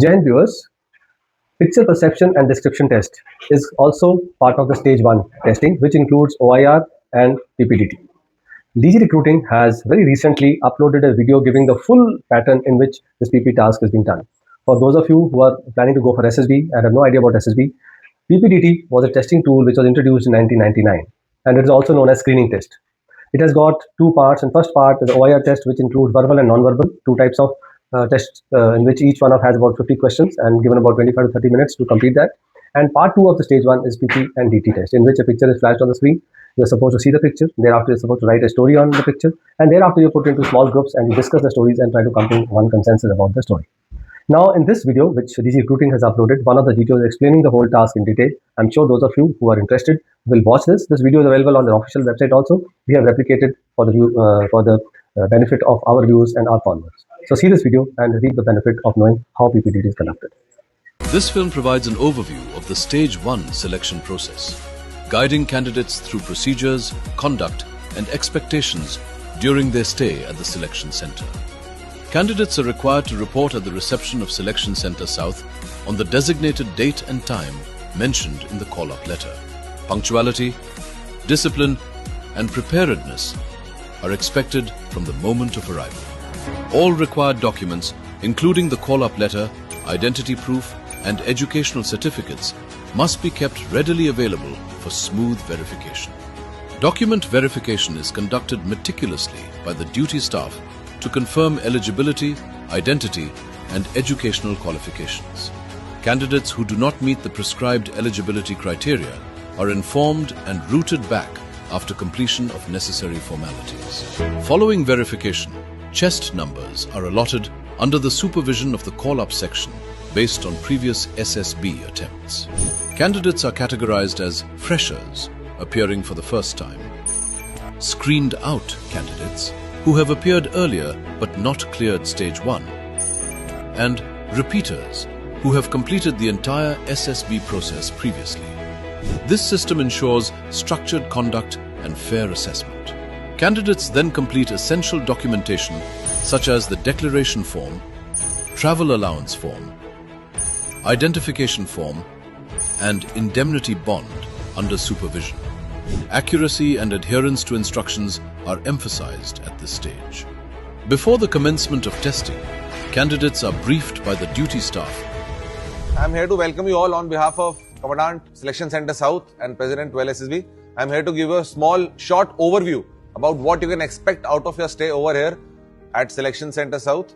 Jain viewers, picture perception and description test is also part of the stage 1 testing, which includes OIR and PPDT. DG Recruiting has very recently uploaded a video giving the full pattern in which this PP task is being done. For those of you who are planning to go for SSB and have no idea about SSB, PPDT was a testing tool which was introduced in 1999, and it is also known as screening test. It has got two parts, and first part is the OIR test, which includes verbal and non-verbal, two types of tests in which each one of has about 50 questions and given about 25 to 30 minutes to complete that. And part 2 of the stage 1 is PP and DT test, in which a picture is flashed on the screen. You're supposed to see the picture, thereafter you're supposed to write a story on the picture, and thereafter you're put into small groups and you discuss the stories and try to come to one consensus about the story. Now, in this video, which DG Recruiting has uploaded, one of the GTOs is explaining the whole task in detail. I'm sure those of you who are interested will watch this. This video is available on the official website also. We have replicated for the benefit of our viewers and our followers. So see this video and reap the benefit of knowing how PPDT is conducted. This film provides an overview of the Stage 1 selection process, guiding candidates through procedures, conduct, and expectations during their stay at the Selection Centre. Candidates are required to report at the reception of Selection Centre South on the designated date and time mentioned in the call-up letter. Punctuality, discipline, and preparedness are expected from the moment of arrival. All required documents, including the call-up letter, identity proof, and educational certificates, must be kept readily available for smooth verification. Document verification is conducted meticulously by the duty staff to confirm eligibility, identity, and educational qualifications. Candidates who do not meet the prescribed eligibility criteria are informed and routed back after completion of necessary formalities. Following verification, chest numbers are allotted under the supervision of the call-up section based on previous SSB attempts. Candidates are categorized as freshers, appearing for the first time, screened out candidates who have appeared earlier but not cleared Stage 1, and repeaters who have completed the entire SSB process previously. This system ensures structured conduct and fair assessment. Candidates then complete essential documentation such as the declaration form, travel allowance form, identification form, and indemnity bond under supervision. Accuracy and adherence to instructions are emphasized at this stage. Before the commencement of testing, candidates are briefed by the duty staff. I'm here to welcome you all on behalf of Commandant Selection Centre South and President 12 SSB. I'm here to give you a small, short overview about what you can expect out of your stay over here at Selection Centre South.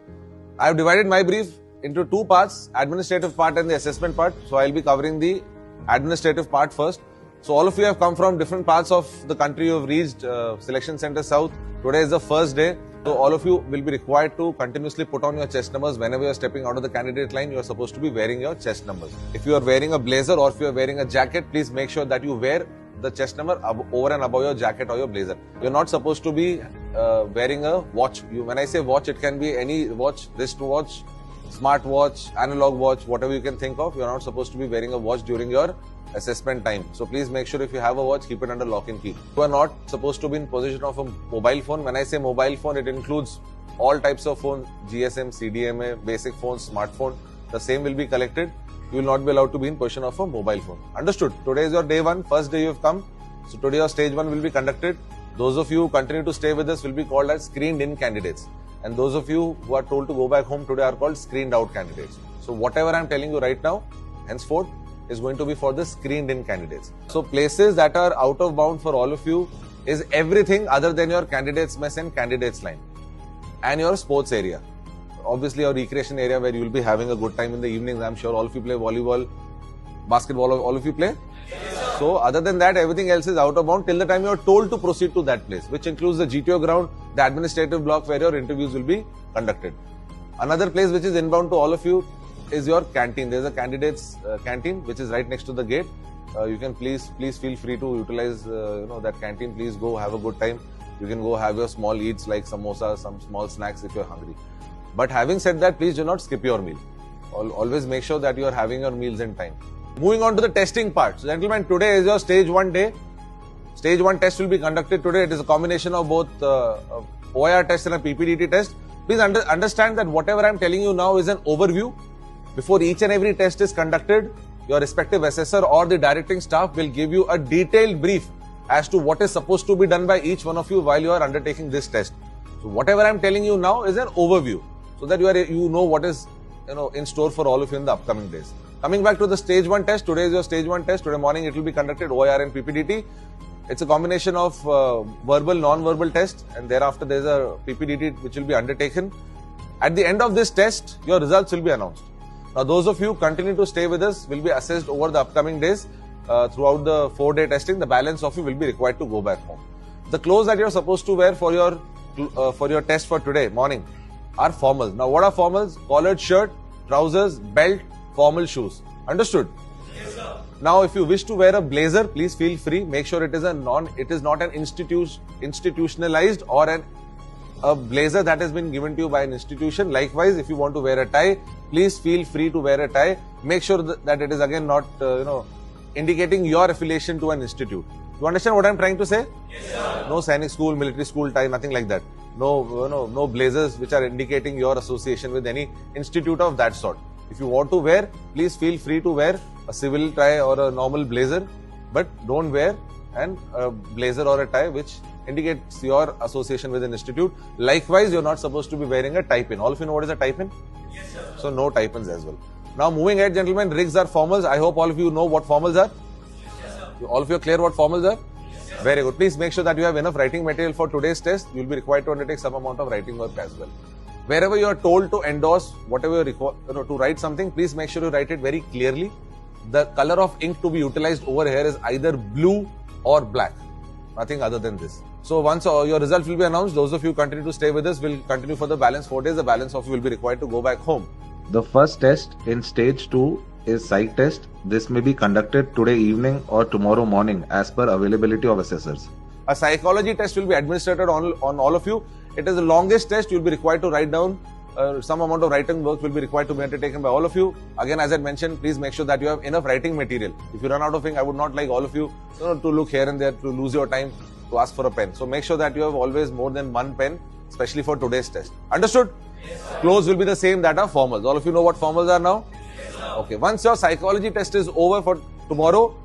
I've divided my brief into two parts, administrative part and the assessment part. So I'll be covering the administrative part first. So all of you have come from different parts of the country. You have reached Selection Centre South. Today is the first day. So all of you will be required to continuously put on your chest numbers. Whenever you are stepping out of the candidate line, you are supposed to be wearing your chest numbers. If you are wearing a blazer or if you are wearing a jacket, please make sure that you wear the chest number over and above your jacket or your blazer. You're not supposed to be wearing a watch. When I say watch, it can be any watch, wrist watch, smart watch, analog watch, whatever you can think of. You're not supposed to be wearing a watch during your assessment time. So please make sure if you have a watch, keep it under lock and key. You are not supposed to be in possession of a mobile phone. When I say mobile phone, it includes all types of phones, GSM, CDMA, basic phones, smartphone. The same will be collected. You will not be allowed to be in possession of a mobile phone. Understood? Today is your day 1, first day you have come. So today your stage 1 will be conducted. Those of you who continue to stay with us will be called as screened in candidates. And those of you who are told to go back home today are called screened out candidates. So whatever I'm telling you right now, henceforth, is going to be for the screened in candidates. So places that are out of bound for all of you is everything other than your candidates mess and candidates line and your sports area. Obviously your recreation area where you will be having a good time in the evenings. I'm sure all of you play volleyball, basketball, all of you play. Yes, so other than that, everything else is out of bound till the time you are told to proceed to that place, which includes the GTO ground, the administrative block where your interviews will be conducted. Another place which is inbound to all of you is your canteen. There's a candidates canteen which is right next to the gate. You can please feel free to utilize that canteen. Please go have a good time. You can go have your small eats like samosa, some small snacks if you're hungry. But having said that, please do not skip your meal. Always make sure that you are having your meals in time. Moving on to the testing part. So, gentlemen, today is your stage 1 day. Stage 1 test will be conducted today. It is a combination of both OIR test and a PPDT test. Please understand that whatever I'm telling you now is an overview. Before each and every test is conducted, your respective assessor or the directing staff will give you a detailed brief as to what is supposed to be done by each one of you while you are undertaking this test. So whatever I am telling you now is an overview, so that you know what is in store for all of you in the upcoming days. Coming back to the stage 1 test, today is your stage 1 test. Today morning it will be conducted OIR and PPDT. It's a combination of verbal, non-verbal test, and thereafter there is a PPDT which will be undertaken. At the end of this test, your results will be announced. Now those of you continue to stay with us will be assessed over the upcoming days throughout the 4-day testing. The balance of you will be required to go back home. The clothes that you are supposed to wear for your test for today morning are formals. Now what are formals? Collared shirt, trousers, belt, formal shoes. Understood? Yes, sir. Now if you wish to wear a blazer, please feel free. Make sure it is not an institutionalized or a blazer that has been given to you by an institution. Likewise, if you want to wear a tie, please feel free to wear a tie. Make sure that it is again not indicating your affiliation to an institute. You understand what I am trying to say? Yes, sir. No Sainik school, military school tie, nothing like that. No blazers which are indicating your association with any institute of that sort. If you want to wear, please feel free to wear a civil tie or a normal blazer, but don't wear a blazer or a tie which indicates your association with an institute. Likewise, you're not supposed to be wearing a tie pin. All of you know what is a tie pin? Yes, sir. So no tie pins as well. Now moving ahead, gentlemen, rigs are formals. I hope all of you know what formals are. Yes, sir. All of you are clear what formals are? Yes, sir. Very good. Please make sure that you have enough writing material for today's test. You will be required to undertake some amount of writing work as well. Wherever you are told to endorse whatever to write something, please make sure you write it very clearly. The color of ink to be utilized over here is either blue or black. Nothing other than this. So once your result will be announced, those of you continue to stay with us will continue for the balance 4 days. The balance of you will be required to go back home. The first test in stage 2 is psych test. This may be conducted today evening or tomorrow morning as per availability of assessors. A psychology test will be administered on all of you. It is the longest test. You will be required to write down some amount of writing work will be required to be undertaken by all of you. Again, as I mentioned, please make sure that you have enough writing material. If you run out of ink, I would not like all of you to look here and there to lose your time to ask for a pen. So make sure that you have always more than one pen, especially for today's test. Understood? Yes, sir. Clothes will be the same that are formals. All of you know what formals are now? Yes, sir. Okay. Once your psychology test is over for tomorrow,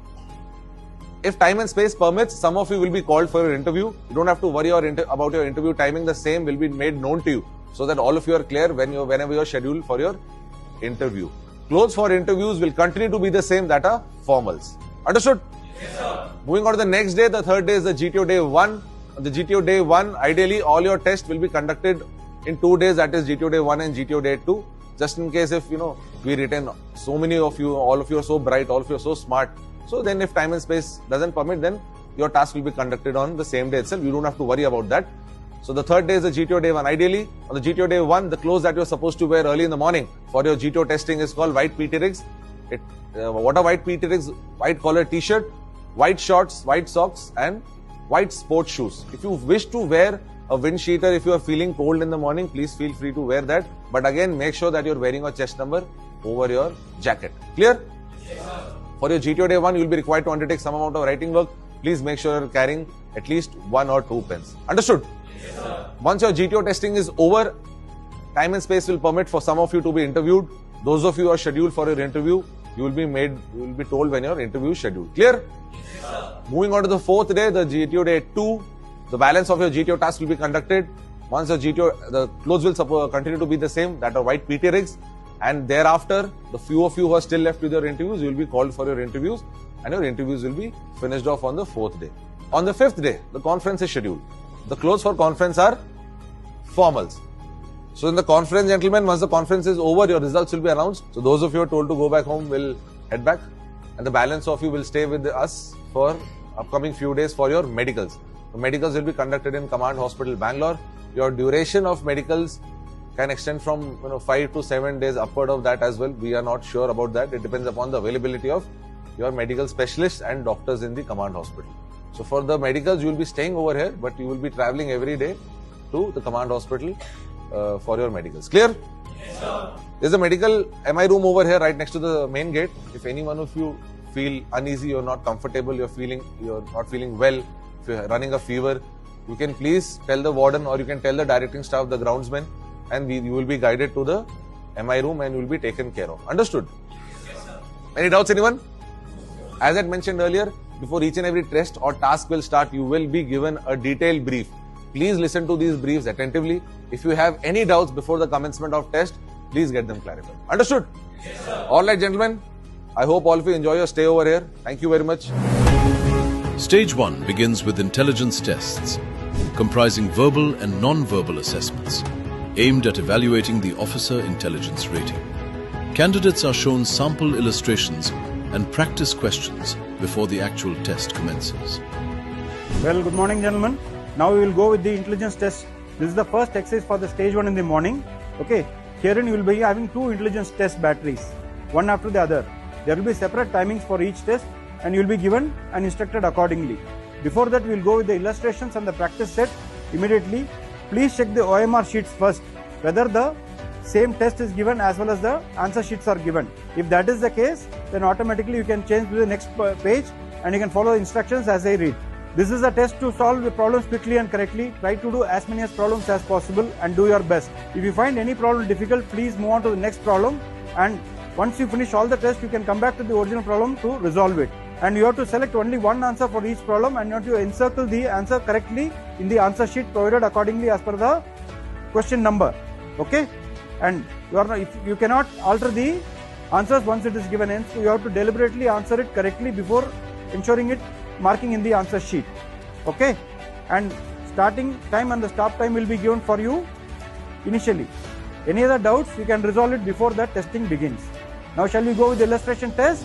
if time and space permits, some of you will be called for your interview. You don't have to worry about your interview timing. The same will be made known to you so that all of you are clear whenever you are scheduled for your interview. Clothes for interviews will continue to be the same that are formals. Understood? Yes, sir. Moving on to the next day, the third day is the GTO day 1. On the GTO day 1, ideally all your tests will be conducted in 2 days, that is GTO day 1 and GTO day 2. Just in case if we retain so many of you, all of you are so bright, all of you are so smart. So then if time and space doesn't permit, then your task will be conducted on the same day itself. You don't have to worry about that. So the third day is the GTO day 1. Ideally, on the GTO day 1, the clothes that you're supposed to wear early in the morning for your GTO testing is called white PT rigs. What are white PT rigs? White collar t-shirt, white shorts, white socks and white sports shoes. If you wish to wear a wind cheater, if you are feeling cold in the morning, please feel free to wear that. But again, make sure that you're wearing a chest number over your jacket. Clear? Yes, sir. For your GTO day 1, you will be required to undertake some amount of writing work. Please make sure you're carrying at least 1 or 2 pens. Understood? Yes, sir. Once your GTO testing is over, time and space will permit for some of you to be interviewed. Those of you who are scheduled for your interview, you will be told when your interview is scheduled. Clear? Yes, sir. Moving on to the 4th day, the GTO day 2, the balance of your GTO task will be conducted. Once your GTO, the clothes will continue to be the same, that are white PT rigs. And thereafter, the few of you who are still left with your interviews, you will be called for your interviews and your interviews will be finished off on the 4th day. On the 5th day, the conference is scheduled. The clothes for conference are formals. So in the conference, gentlemen, once the conference is over, your results will be announced. So those of you who are told to go back home will head back and the balance of you will stay with us for upcoming few days for your medicals. The medicals will be conducted in Command Hospital, Bangalore. Your duration of medicals can extend from 5 to 7 days, upward of that as well. We are not sure about that. It depends upon the availability of your medical specialists and doctors in the Command Hospital. So for the medicals, you will be staying over here, but you will be traveling every day to the Command Hospital for your medicals. Clear? Yes, sir. There's a medical MI room over here right next to the main gate. If any one of you feel uneasy, you're not comfortable, you're not feeling well, if you're running a fever, you can please tell the warden or you can tell the directing staff, the groundsman, and you will be guided to the MI room and you will be taken care of. Understood? Yes, sir. Any doubts, anyone? As I mentioned earlier, before each and every test or task will start, you will be given a detailed brief. Please listen to these briefs attentively. If you have any doubts before the commencement of test, please get them clarified. Understood? Yes, sir. All right, gentlemen. I hope all of you enjoy your stay over here. Thank you very much. Stage 1 begins with intelligence tests, comprising verbal and non-verbal assessments, aimed at evaluating the officer intelligence rating. Candidates are shown sample illustrations and practice questions before the actual test commences. Well, good morning, gentlemen. Now we will go with the intelligence test. This is the first exercise for the stage 1 in the morning. Okay. Herein you will be having 2 intelligence test batteries, one after the other. There will be separate timings for each test and you will be given and instructed accordingly. Before that, we will go with the illustrations and the practice set immediately. Please check the OMR sheets first, whether the same test is given as well as the answer sheets are given. If that is the case, then automatically you can change to the next page and you can follow the instructions as I read. This is a test to solve the problems quickly and correctly. Try to do as many problems as possible and do your best. If you find any problem difficult, please move on to the next problem, and once you finish all the tests, you can come back to the original problem to resolve it. And you have to select only one answer for each problem and you have to encircle the answer correctly in the answer sheet provided accordingly as per the question number. Okay? And you cannot alter the answers once it is given in, so you have to deliberately answer it correctly before ensuring it marking in the answer sheet. Okay? And starting time and the stop time will be given for you initially. Any other doubts, you can resolve it before the testing begins. Now shall we go with the illustration test?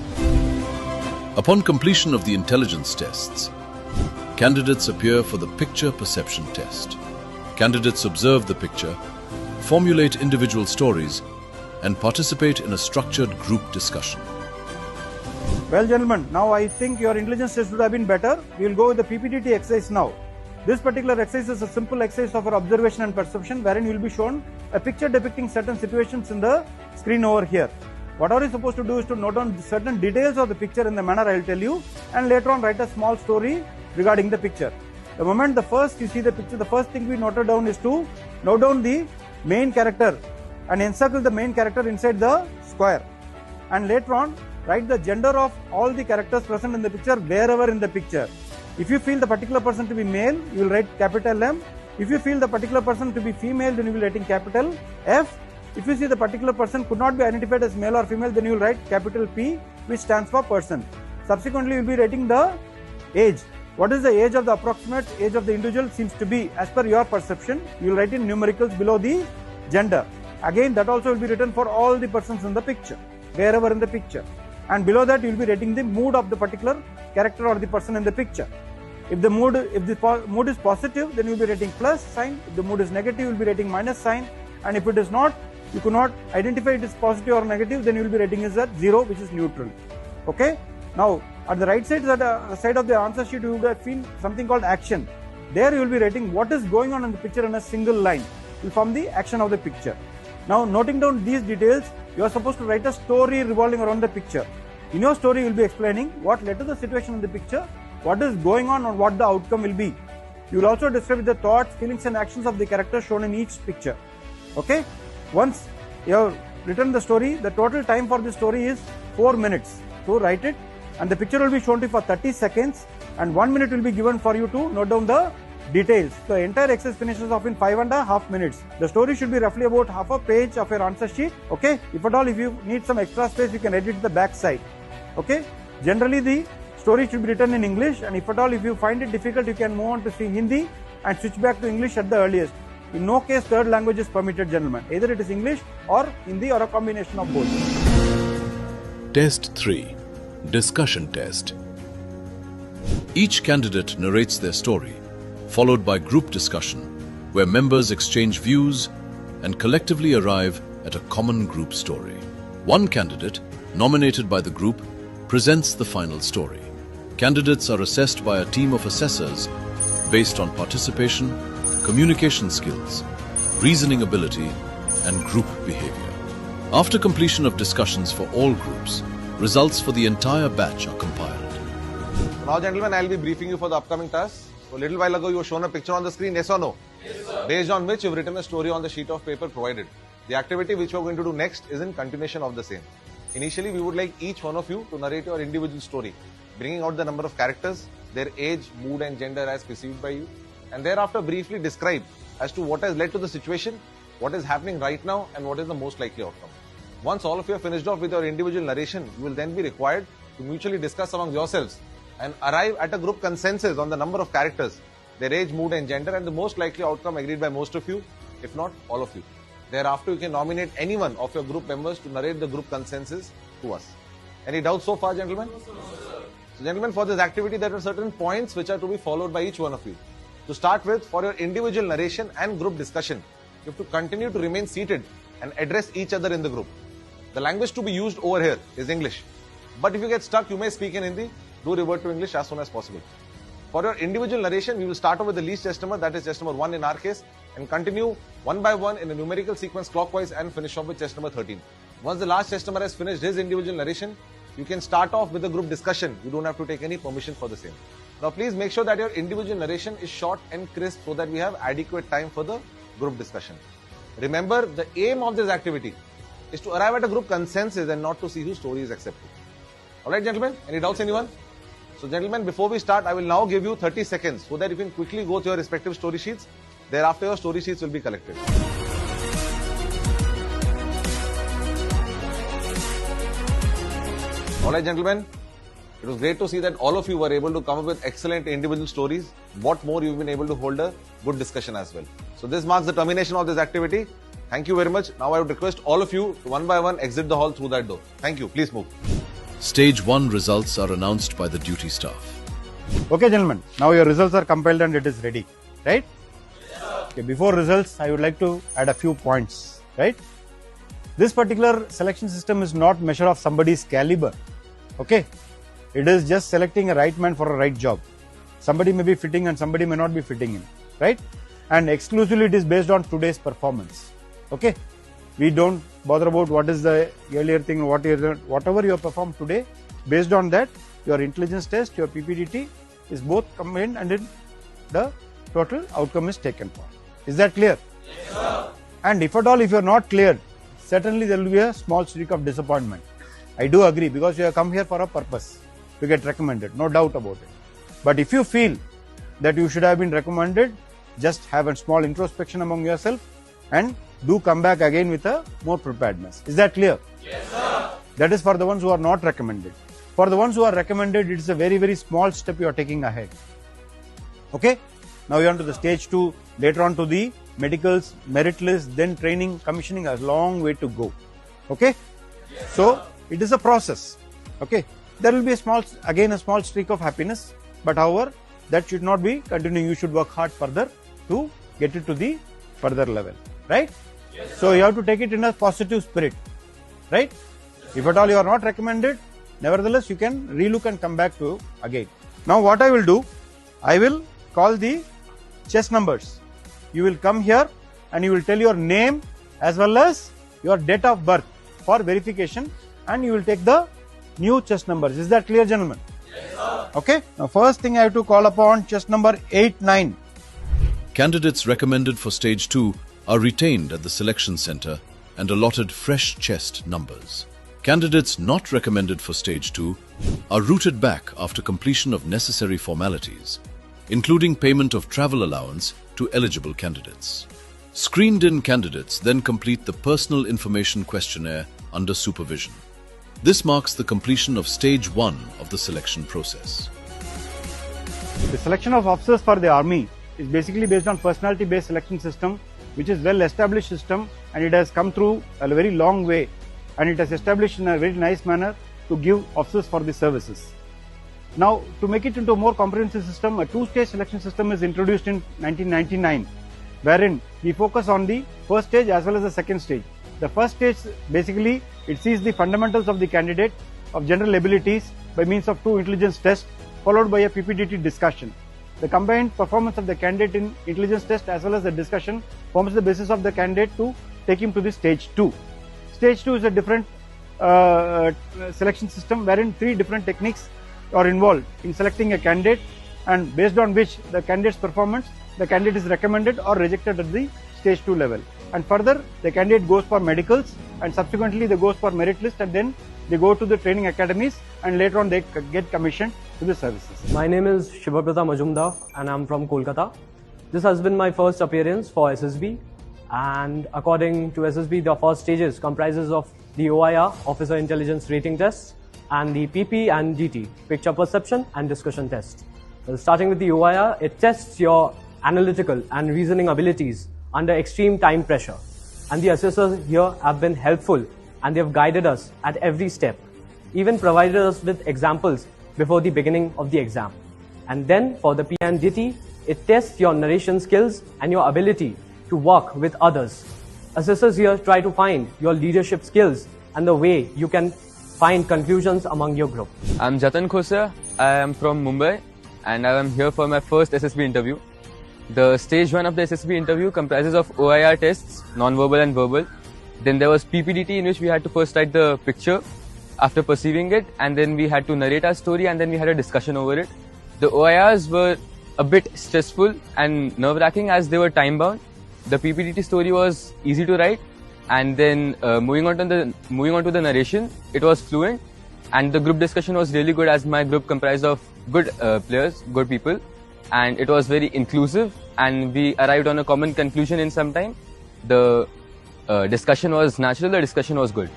Upon completion of the intelligence tests, candidates appear for the picture perception test. Candidates observe the picture, formulate individual stories, and participate in a structured group discussion. Well, gentlemen, now I think your intelligence test would have been better. We will go with the PPTT exercise now. This particular exercise is a simple exercise of our observation and perception, wherein you will be shown a picture depicting certain situations in the screen over here. What are you supposed to do is to note down certain details of the picture in the manner I will tell you, and later on write a small story regarding the picture. The moment you see the picture, the first thing we noted down is to note down the main character and encircle the main character inside the square. And later on, write the gender of all the characters present in the picture wherever in the picture. If you feel the particular person to be male, you will write capital M. If you feel the particular person to be female, then you will write in capital F. If you see the particular person could not be identified as male or female, then you will write capital P, which stands for person. Subsequently, you will be writing the age. What is the age of the approximate age of the individual seems to be as per your perception. You will write in numericals below the gender. Again, that also will be written for all the persons in the picture, wherever in the picture. And below that, you will be writing the mood of the particular character or the person in the picture. If the mood is positive, then you will be writing plus sign. If the mood is negative, you will be writing minus sign. And if it is not, you could not identify it as positive or negative, then you will be writing as at 0, which is neutral. Okay? Now, at the right side of the answer sheet, you would have seen something called action. There you will be writing what is going on in the picture in a single line. Will form the action of the picture. Now, noting down these details, you are supposed to write a story revolving around the picture. In your story, you will be explaining what led to the situation in the picture, what is going on, and what the outcome will be. You will also describe the thoughts, feelings, and actions of the characters shown in each picture. Okay? Once you have written the story, the total time for the story is 4 minutes. So write it, and the picture will be shown to you for 30 seconds, and 1 minute will be given for you to note down the details. The entire exercise finishes off in 5.5 minutes. The story should be roughly about half a page of your answer sheet. Okay? If at all, if you need some extra space, you can edit the back side. Okay? Generally, the story should be written in English, and if at all, if you find it difficult, you can move on to see Hindi and switch back to English at the earliest. In no case, third language is permitted, gentlemen. Either it is English or Hindi or a combination of both. Test 3. Discussion test. Each candidate narrates their story, followed by group discussion, where members exchange views and collectively arrive at a common group story. One candidate, nominated by the group, presents the final story. Candidates are assessed by a team of assessors based on participation, communication skills, reasoning ability, and group behavior. After completion of discussions for all groups, results for the entire batch are compiled. Now, gentlemen, I'll be briefing you for the upcoming tasks. So, a little while ago, you were shown a picture on the screen, yes or no? Yes, sir. Based on which you've written a story on the sheet of paper provided. The activity which we are going to do next is in continuation of the same. Initially, we would like each one of you to narrate your individual story, bringing out the number of characters, their age, mood and gender as perceived by you, and thereafter briefly describe as to what has led to the situation, what is happening right now, and what is the most likely outcome. Once all of you are finished off with your individual narration, you will then be required to mutually discuss among yourselves and arrive at a group consensus on the number of characters, their age, mood and gender, and the most likely outcome agreed by most of you, if not all of you. Thereafter, you can nominate anyone of your group members to narrate the group consensus to us. Any doubts so far, gentlemen? No, sir. So, gentlemen, for this activity, there are certain points which are to be followed by each one of you. To start with, for your individual narration and group discussion, you have to continue to remain seated and address each other in the group. The language to be used over here is English. But if you get stuck, you may speak in Hindi. Do revert to English as soon as possible. For your individual narration, we will start off with the least chess number, that is chess number 1 in our case, and continue one by one in a numerical sequence clockwise and finish off with chess number 13. Once the last chess number has finished his individual narration, you can start off with a group discussion. You don't have to take any permission for the same. Now please make sure that your individual narration is short and crisp so that we have adequate time for the group discussion. Remember, the aim of this activity is to arrive at a group consensus and not to see whose story is accepted. Alright, gentlemen, any doubts, anyone? So, gentlemen, before we start, I will now give you 30 seconds so that you can quickly go to your respective story sheets. Thereafter, your story sheets will be collected. Alright, gentlemen, it was great to see that all of you were able to come up with excellent individual stories. What more, you've been able to hold a good discussion as well. So, this marks the termination of this activity. Thank you very much. Now, I would request all of you to one by one exit the hall through that door. Thank you. Please move. Stage 1 results are announced by the duty staff. Okay, gentlemen, now your results are compiled and it is ready, right? Okay, before results, I would like to add a few points, right? This particular selection system is not measure of somebody's caliber, okay? It is just selecting a right man for a right job. Somebody may be fitting and somebody may not be fitting in, right? And exclusively it is based on today's performance, okay? We don't bother about what is the earlier thing, whatever you have performed today. Based on that, your intelligence test, your PPDT is both combined and then the total outcome is taken for. Is that clear? Yes, sir. And if at all, if you are not cleared, certainly there will be a small streak of disappointment. I do agree because you have come here for a purpose to get recommended, no doubt about it. But if you feel that you should have been recommended, just have a small introspection among yourself and do come back again with a more preparedness. Is that clear? Yes, sir. That is for the ones who are not recommended. For the ones who are recommended, it is a very, very small step you are taking ahead. Okay? Now you are on to the stage 2, later on to the medicals, merit list, then training, commissioning, a long way to go. Okay? Yes, so, it is a process. Okay? There will be a small streak of happiness, but however, that should not be continuing. You should work hard further to get it to the further level. Right? Yes, so you have to take it in a positive spirit. Right? If at all you are not recommended, nevertheless you can relook and come back to again. Now what I will do, I will call the chess numbers. You will come here and you will tell your name as well as your date of birth for verification and you will take the new chess numbers. Is that clear, gentlemen? Yes, sir. Okay. Now first thing I have to call upon chess number 8, 9. Candidates recommended for stage 2 are retained at the selection center and allotted fresh chest numbers. Candidates not recommended for stage 2 are routed back after completion of necessary formalities, including payment of travel allowance to eligible candidates. Screened-in candidates then complete the personal information questionnaire under supervision. This marks the completion of stage 1 of the selection process. The selection of officers for the army is basically based on personality-based selection system, which is well-established system, and it has come through a very long way, and it has established in a very nice manner to give officers for the services. Now, to make it into a more comprehensive system, a two-stage selection system is introduced in 1999, wherein we focus on the first stage as well as the second stage. The first stage, basically, it sees the fundamentals of the candidate, of general abilities by means of 2 intelligence tests, followed by a PPDT discussion. The combined performance of the candidate in intelligence test as well as the discussion forms the basis of the candidate to take him to the stage 2. Stage 2 is a different selection system wherein 3 different techniques are involved in selecting a candidate, and based on which the candidate's performance, the candidate is recommended or rejected at the stage 2 level. and further the candidate goes for medicals, and subsequently they goes for merit list, and then they go to the training academies, and later on they get commissioned to the services. My name is Shivaprata Majumdar and I'm from Kolkata. This has been my first appearance for SSB, and according to SSB, the first stages comprises of the OIR, Officer Intelligence Rating Test, and the PP and DT, Picture Perception and Discussion Test. Starting with the OIR, it tests your analytical and reasoning abilities under extreme time pressure. And the assessors here have been helpful, and they have guided us at every step, even provided us with examples before the beginning of the exam. And then for the P and DT, it tests your narration skills and your ability to work with others. Assessors here try to find your leadership skills and the way you can find conclusions among your group. I'm Jatan Khosa. I am from Mumbai and I am here for my first SSB interview. The stage 1 of the SSB interview comprises of OIR tests, non-verbal and verbal. Then there was PPDT, in which we had to first write the picture after perceiving it, and then we had to narrate our story, and then we had a discussion over it. The OIRs were a bit stressful and nerve-wracking as they were time-bound. The PPDT story was easy to write, and then moving on to the narration, it was fluent, and the group discussion was really good as my group comprised of good players, good people, and it was very inclusive, and we arrived on a common conclusion in some time. The discussion was natural, the discussion was good.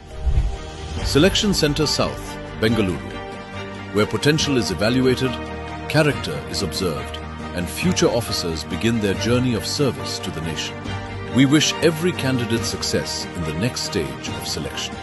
Selection Center South, Bengaluru, where potential is evaluated, character is observed, and future officers begin their journey of service to the nation. We wish every candidate success in the next stage of selection.